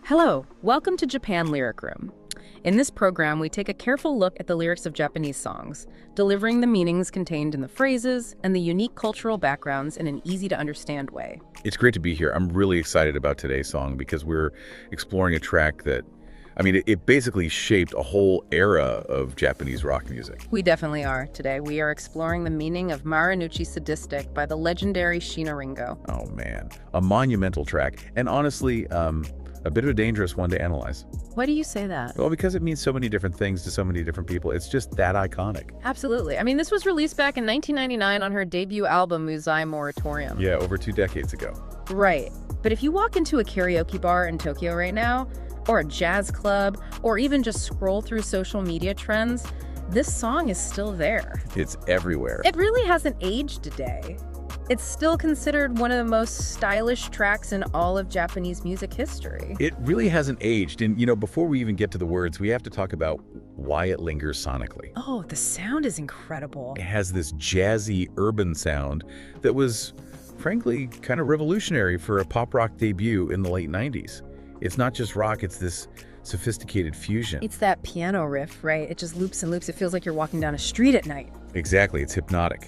Hello, welcome to Japan Lyric Room. In this program, we take a careful look at the lyrics of Japanese songs, delivering the meanings contained in the phrases and the unique cultural backgrounds in an easy-to-understand way. It's great to be here. I'm really excited about today's song because we're exploring a track that, it basically shaped a whole era of Japanese rock music. We definitely are. Today, we are exploring the meaning of Marunouchi Sadistic by the legendary椎名林檎. Oh man, a monumental track. And honestly, a bit of a dangerous one to analyze. Why do you say that? Well, because it means so many different things to so many different people. It's just that iconic. Absolutely. This was released back in 1999 on her debut album, Musai Moratorium. Yeah, over 2 decades ago. Right. But if you walk into a karaoke bar in Tokyo right now, or a jazz club, or even just scroll through social media trends, this song is still there. It's everywhere. It really hasn't aged today. It's still considered one of the most stylish tracks in all of Japanese music history. It really hasn't aged. And, before we even get to the words, we have to talk about why it lingers sonically. Oh, the sound is incredible. It has this jazzy urban sound that was, frankly, kind of revolutionary for a pop rock debut in the late 90s. It's not just rock, it's this sophisticated fusion. It's that piano riff, right? It just loops and loops. It feels like you're walking down a street at night. Exactly, it's hypnotic.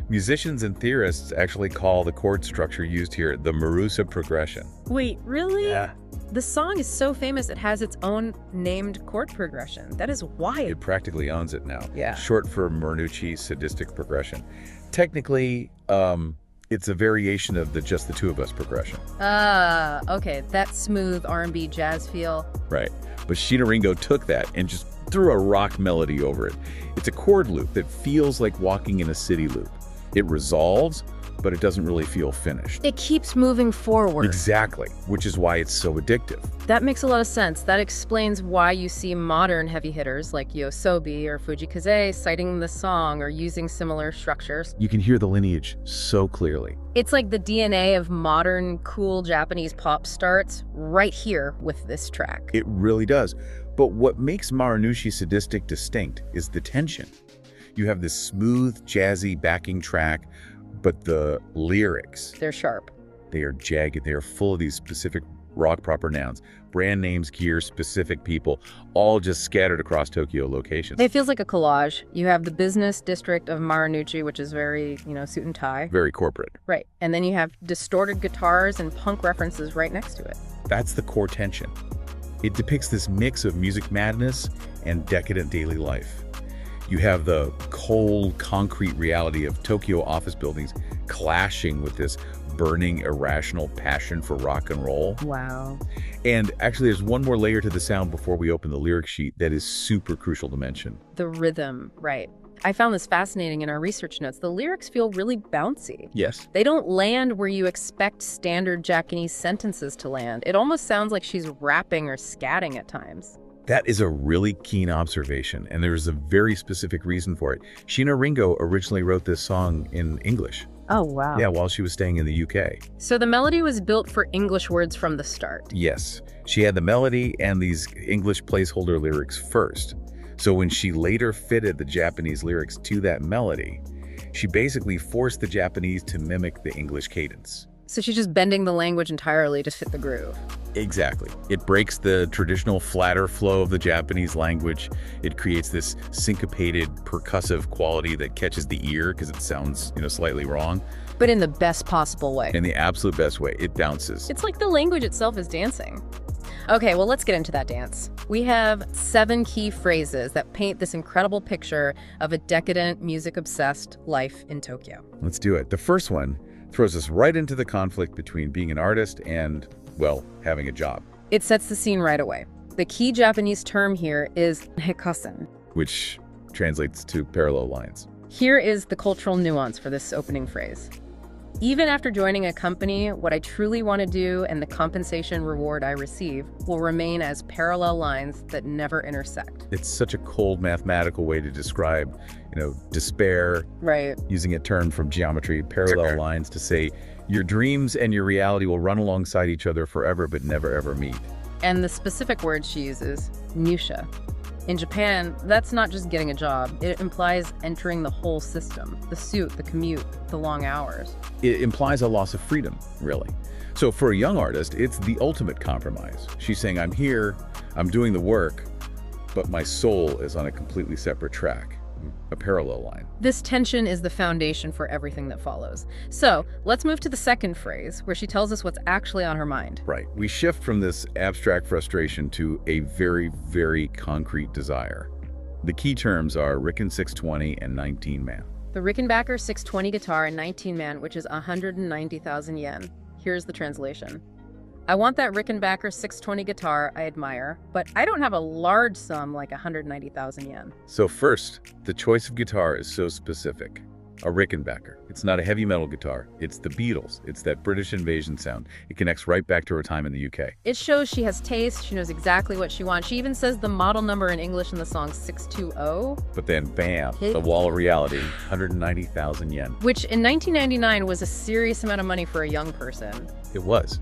Musicians and theorists actually call the chord structure used here the Marusa progression. Wait, really? Yeah. The song is so famous it has its own named chord progression. That is wild. It practically owns it now. Yeah. Short for Marunouchi Sadistic progression. Technically, it's a variation of the Just the Two of Us progression. Okay, that smooth R&B jazz feel. Right, but Sheena Ringo took that and just threw a rock melody over it. It's a chord loop that feels like walking in a city loop. It resolves, but it doesn't really feel finished. It keeps moving forward. Exactly, which is why it's so addictive. That makes a lot of sense. That explains why you see modern heavy hitters like Yoasobi or Fujikaze citing the song or using similar structures. You can hear the lineage so clearly. It's like the DNA of modern, cool Japanese pop starts right here with this track. It really does. But what makes Marunouchi Sadistic distinct is the tension. You have this smooth, jazzy backing track, but the lyrics, they're sharp. They are jagged. They are full of these specific rock proper nouns, brand names, gear, specific people, all just scattered across Tokyo locations. It feels like a collage. You have the business district of Marunouchi, which is very, suit and tie. Very corporate. Right. And then you have distorted guitars and punk references right next to it. That's the core tension. It depicts this mix of music madness and decadent daily life. You have the cold, concrete reality of Tokyo office buildings clashing with this burning, irrational passion for rock and roll. Wow. And actually, there's one more layer to the sound before we open the lyric sheet that is super crucial to mention. The rhythm, right. I found this fascinating in our research notes. The lyrics feel really bouncy. Yes. They don't land where you expect standard Japanese sentences to land. It almost sounds like she's rapping or scatting at times. That is a really keen observation, and there's a very specific reason for it. Sheena Ringo originally wrote this song in English. Oh, wow. Yeah, while she was staying in the UK. So the melody was built for English words from the start. Yes. She had the melody and these English placeholder lyrics first. So when she later fitted the Japanese lyrics to that melody, she basically forced the Japanese to mimic the English cadence. So she's just bending the language entirely to fit the groove. Exactly. It breaks the traditional flatter flow of the Japanese language. It creates this syncopated, percussive quality that catches the ear because it sounds, slightly wrong. But in the best possible way. In the absolute best way. It bounces. It's like the language itself is dancing. Okay, well, let's get into that dance. We have 7 key phrases that paint this incredible picture of a decadent, music-obsessed life in Tokyo. Let's do it. The first one throws us right into the conflict between being an artist and, well, having a job. It sets the scene right away. The key Japanese term here is hekasen, which translates to parallel lines. Here is the cultural nuance for this opening phrase. Even after joining a company, what I truly want to do and the compensation reward I receive will remain as parallel lines that never intersect. It's such a cold mathematical way to describe, despair. Right. Using a term from geometry, parallel lines to say your dreams and your reality will run alongside each other forever but never ever meet. And the specific word she uses, musha. In Japan, that's not just getting a job. It implies entering the whole system, the suit, the commute, the long hours. It implies a loss of freedom, really. So for a young artist, it's the ultimate compromise. She's saying, I'm here, I'm doing the work, but my soul is on a completely separate track, a parallel line. This tension is the foundation for everything that follows. So let's move to the second phrase, where she tells us what's actually on her mind. Right. We shift from this abstract frustration to a very, very concrete desire. The key terms are Ricken 620 and 19-man. The Rickenbacker 620 guitar and 19-man, which is 190,000 yen. Here's the translation. I want that Rickenbacker 620 guitar I admire, but I don't have a large sum like 190,000 yen. So first, the choice of guitar is so specific. A Rickenbacker. It's not a heavy metal guitar. It's the Beatles. It's that British invasion sound. It connects right back to her time in the UK. It shows she has taste. She knows exactly what she wants. She even says the model number in English in the song 620. But then, bam, the wall of reality, 190,000 yen. Which in 1999 was a serious amount of money for a young person. It was.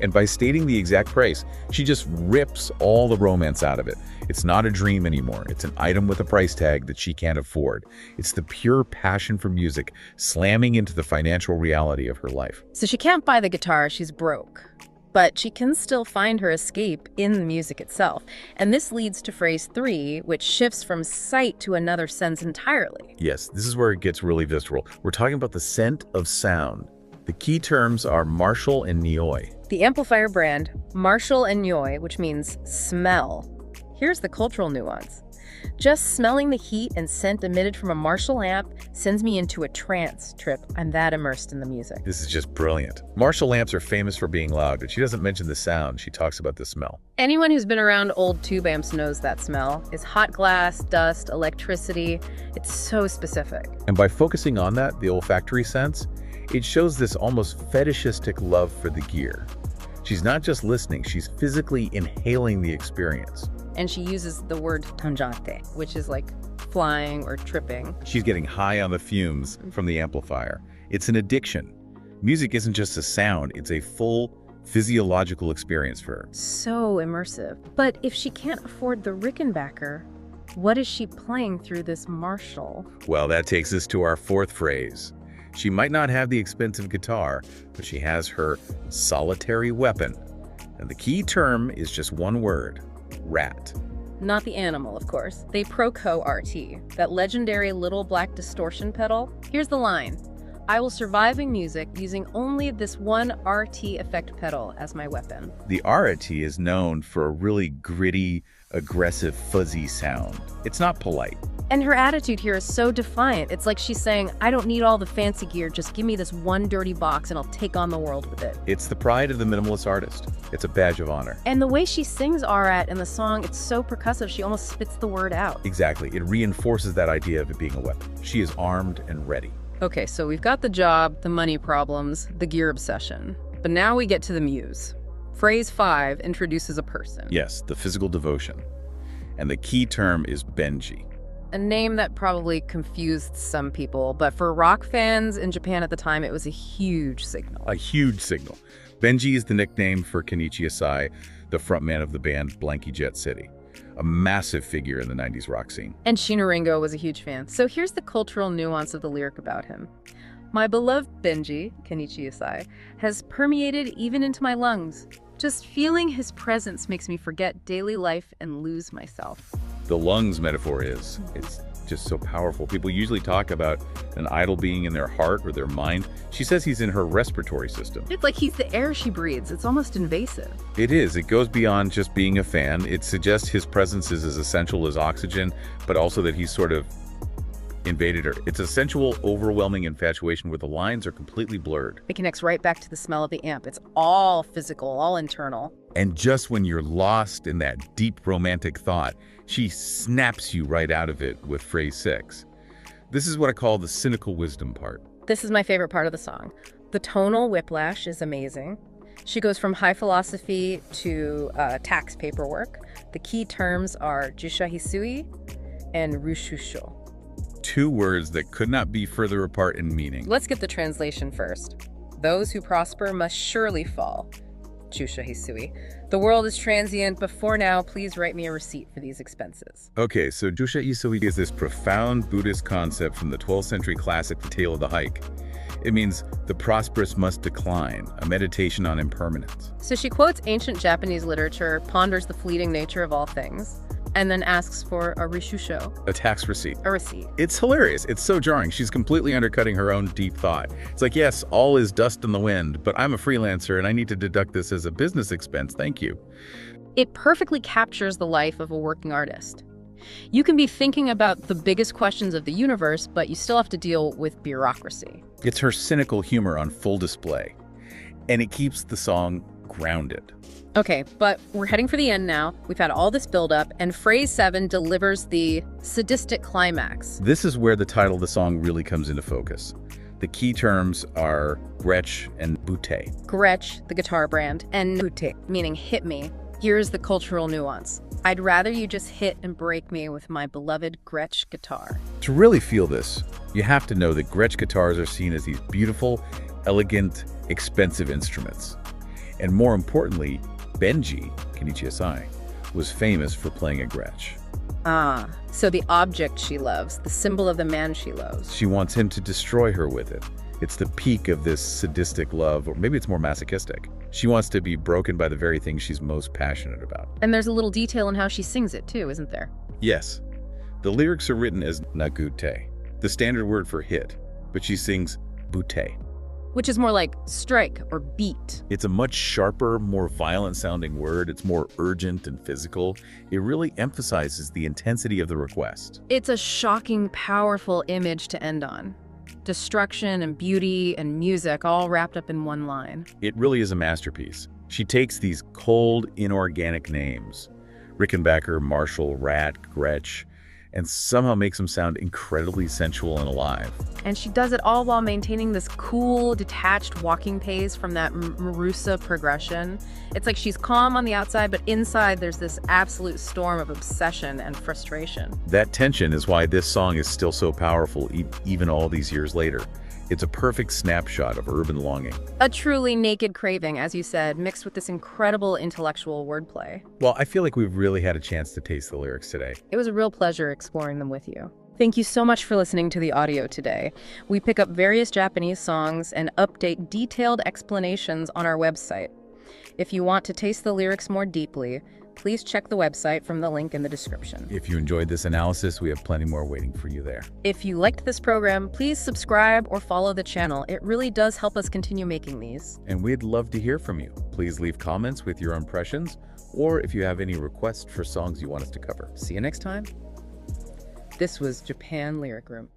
And by stating the exact price, she just rips all the romance out of it. It's not a dream anymore. It's an item with a price tag that she can't afford. It's the pure passion for music slamming into the financial reality of her life. So she can't buy the guitar, she's broke. But she can still find her escape in the music itself. And this leads to phrase 3, which shifts from sight to another sense entirely. Yes, this is where it gets really visceral. We're talking about the scent of sound. The key terms are Marshall and Nioi. The amplifier brand, Marshall and Nioi, which means smell. Here's the cultural nuance. Just smelling the heat and scent emitted from a Marshall amp sends me into a trance trip. I'm that immersed in the music. This is just brilliant. Marshall amps are famous for being loud, but she doesn't mention the sound. She talks about the smell. Anyone who's been around old tube amps knows that smell. It's hot glass, dust, electricity. It's so specific. And by focusing on that, the olfactory sense, it shows this almost fetishistic love for the gear. She's not just listening, she's physically inhaling the experience. And she uses the word tanjate, which is like flying or tripping. She's getting high on the fumes from the amplifier. It's an addiction. Music isn't just a sound, it's a full physiological experience for her. So immersive. But if she can't afford the Rickenbacker, what is she playing through this Marshall? Well, that takes us to our fourth phrase. She might not have the expensive guitar, but she has her solitary weapon. And the key term is just one word, rat. Not the animal, of course. The Proco RT, that legendary little black distortion pedal. Here's the line. I will survive in music using only this one RT effect pedal as my weapon. The RT is known for a really gritty, aggressive, fuzzy sound. It's not polite. And her attitude here is so defiant. It's like she's saying, I don't need all the fancy gear, just give me this one dirty box and I'll take on the world with it. It's the pride of the minimalist artist. It's a badge of honor. And the way she sings Arat in the song, it's so percussive, she almost spits the word out. Exactly. It reinforces that idea of it being a weapon. She is armed and ready. Okay, so we've got the job, the money problems, the gear obsession. But now we get to the muse. Phrase 5 introduces a person. Yes, the physical devotion. And the key term is Benjie. A name that probably confused some people, but for rock fans in Japan at the time, it was a huge signal. A huge signal. Benjie is the nickname for Kenichi Asai, the frontman of the band Blanky Jet City, a massive figure in the 90s rock scene. And椎名林檎was a huge fan. So here's the cultural nuance of the lyric about him. My beloved Benjie, Kenichi Asai, has permeated even into my lungs. Just feeling his presence makes me forget daily life and lose myself. The lungs metaphor it's just so powerful. People usually talk about an idol being in their heart or their mind. She says he's in her respiratory system. It's like he's the air she breathes. It's almost invasive. It is. It goes beyond just being a fan. It suggests his presence is as essential as oxygen, but also that he's sort of invaded her. It's a sensual, overwhelming infatuation where the lines are completely blurred. It connects right back to the smell of the amp. It's all physical, all internal. And just when you're lost in that deep romantic thought, she snaps you right out of it with phrase 6. This is what I call the cynical wisdom part. This is my favorite part of the song. The tonal whiplash is amazing. She goes from high philosophy to tax paperwork. The key terms are Joushahissui and Rushusho. 2 words that could not be further apart in meaning. Let's get the translation first. Those who prosper must surely fall. Joushahissui. The world is transient, but for now, please write me a receipt for these expenses. Okay, so Joushahissui is this profound Buddhist concept from the 12th century classic The Tale of the Hike. It means the prosperous must decline, a meditation on impermanence. So she quotes ancient Japanese literature, ponders the fleeting nature of all things, and then asks for a rishusho. A tax receipt. A receipt. It's hilarious. It's so jarring. She's completely undercutting her own deep thought. It's like, yes, all is dust in the wind, but I'm a freelancer and I need to deduct this as a business expense. Thank you. It perfectly captures the life of a working artist. You can be thinking about the biggest questions of the universe, but you still have to deal with bureaucracy. It's her cynical humor on full display, and it keeps the song grounded. Okay, but we're heading for the end now. We've had all this buildup, and phrase 7 delivers the sadistic climax. This is where the title of the song really comes into focus. The key terms are Gretsch and butte. Gretsch, the guitar brand, and butte, meaning hit me. Here's the cultural nuance. I'd rather you just hit and break me with my beloved Gretsch guitar. To really feel this, you have to know that Gretsch guitars are seen as these beautiful, elegant, expensive instruments. And more importantly, Benjie, Kenichi Asai, was famous for playing a Gretsch. Ah, so the object she loves, the symbol of the man she loves. She wants him to destroy her with it. It's the peak of this sadistic love, or maybe it's more masochistic. She wants to be broken by the very thing she's most passionate about. And there's a little detail in how she sings it too, isn't there? Yes. The lyrics are written as nagute, the standard word for hit, but she sings butte. Which is more like strike or beat. It's a much sharper, more violent-sounding word. It's more urgent and physical. It really emphasizes the intensity of the request. It's a shocking, powerful image to end on. Destruction and beauty and music all wrapped up in one line. It really is a masterpiece. She takes these cold, inorganic names, Rickenbacker, Marshall, Rat, Gretsch, and somehow makes them sound incredibly sensual and alive. And she does it all while maintaining this cool, detached walking pace from that Marusa progression. It's like she's calm on the outside, but inside there's this absolute storm of obsession and frustration. That tension is why this song is still so powerful, even all these years later. It's a perfect snapshot of urban longing. A truly naked craving, as you said, mixed with this incredible intellectual wordplay. Well, I feel like we've really had a chance to taste the lyrics today. It was a real pleasure exploring them with you. Thank you so much for listening to the audio today. We pick up various Japanese songs and update detailed explanations on our website. If you want to taste the lyrics more deeply, please check the website from the link in the description. If you enjoyed this analysis, we have plenty more waiting for you there. If you liked this program, please subscribe or follow the channel. It really does help us continue making these. And we'd love to hear from you. Please leave comments with your impressions, or if you have any requests for songs you want us to cover. See you next time. This was Japan Lyric Room.